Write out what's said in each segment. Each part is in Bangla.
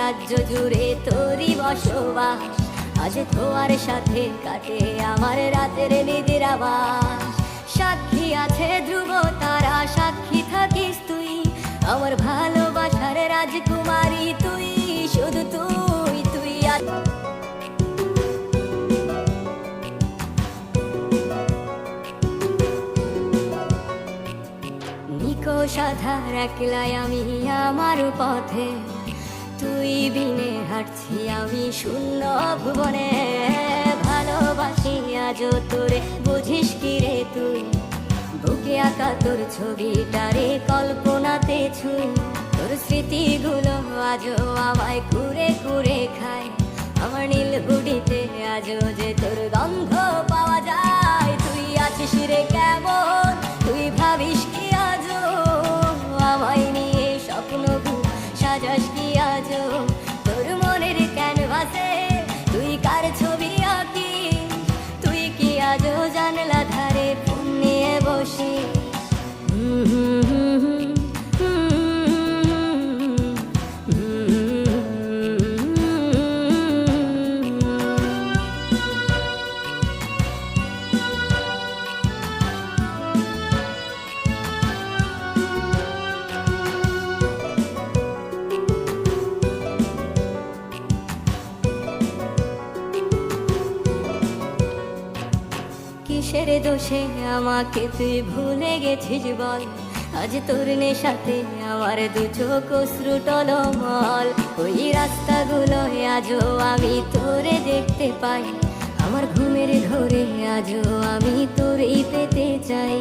রাজ্য জুড়ে তোরই বসবাস। আজ তোর সাথে কাটে আমার রাতের নিদ্রাবাস। সাক্ষী আছে ধ্রুব তারা, সাক্ষী থাকিস তুই আমার ভালোবাসার রাজকুমারী। তুই শুধু তুই, তুই নিকষ আধার একলাই আমি আমার পথে, তুই বিনে হাঁটছি আমি শূন্য ভুবনে। ভালোবাসি আজও তোরে, বুঝিস কি রে তুই? বুকে আঁকা তোর ছবিটারে কল্পনাতে ছুঁই। তোর স্মৃতিগুলো আজও আমায় কুরে কুরে খায়। আমার নীল হুডিতে আজও যে তোর গন্ধ পাওয়া যায়। তুই আছিস রে কেমন, তুই ভাবিস কি আজও আমায় নিয়ে স্বপ্নগুলো সাজাস কি আজও? তোর মনের ক্যানভাসে তুই কার ছবি আঁকিস? তুই কি আজও জানলা ধারে ফোন নিয়ে বসি? কিসের দোষে আমাকে তুই ভুলে গেছিস বল? আজ তোর নেশাতে আমার দু চোখ অশ্রু টলমল। ওই রাস্তাগুলো আজও আমি তোরে দেখতে পাই। আমার ঘুমের ঘোরে আজও আমি তোরেই পেতে চাই।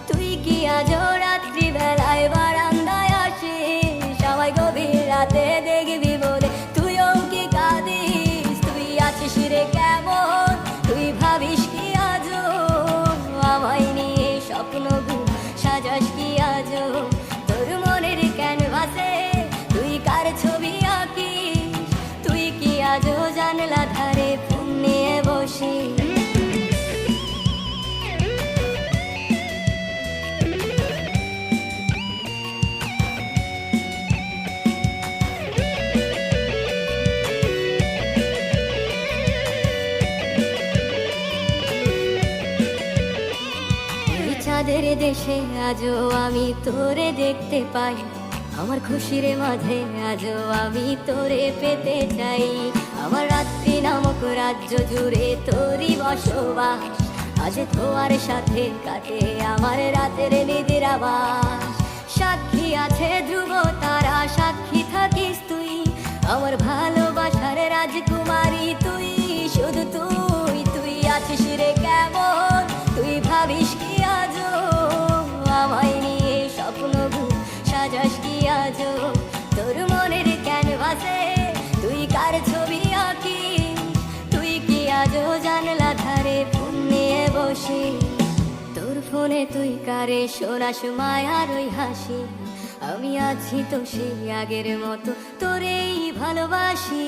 তুই কি আজও রাত্রিবেলায় বারান্দায় আসিস? আমায় গভীর রাতে দেখবি বলে তুইও কি কাঁদিস? তুই আছিস রে কেমন, তুই ভাবিস কি আজও আমায় নিয়ে স্বপ্নগুলো সাজাস কি আজও? তোর মনের ক্যানভাসে তুই কার ছবি আঁকিস? তুই কি আজও জানলা ধারে ফোন নিয়ে বসিস? চাঁদের দেশে আজও আমি তোরে দেখতে পাই। আমার খুশির মাঝে আজও আমি তোরে পেতে চাই। আমার রাত্রি নামক রাজ্য জুড়ে তোরই বসবাস। আজ তোর সাথে কাটে আমার রাতের নিদ্রাবাস। সাক্ষী আছে ধ্রুব তারা, সাক্ষী থাকিস তুই আমার ভালোবাসার রাজকুমারী। তুই শুধু তুই, তুই আছিস রে কেমন, তুই ভাবিস কি আজও আমায় নিয়ে স্বপ্নগুলো সাজাস কি আজও? তোর মনের ক্যানভাসে তুই কার ছবি আঁকিস? তুই কি আজও জানলা ধারে ফোন নিয়ে বসি? তোর ফোনে তুই কারে শোনাস মায়ার ওই হাসি? আমি আছি তো সেই আগের মতো তোরেই ভালোবাসি।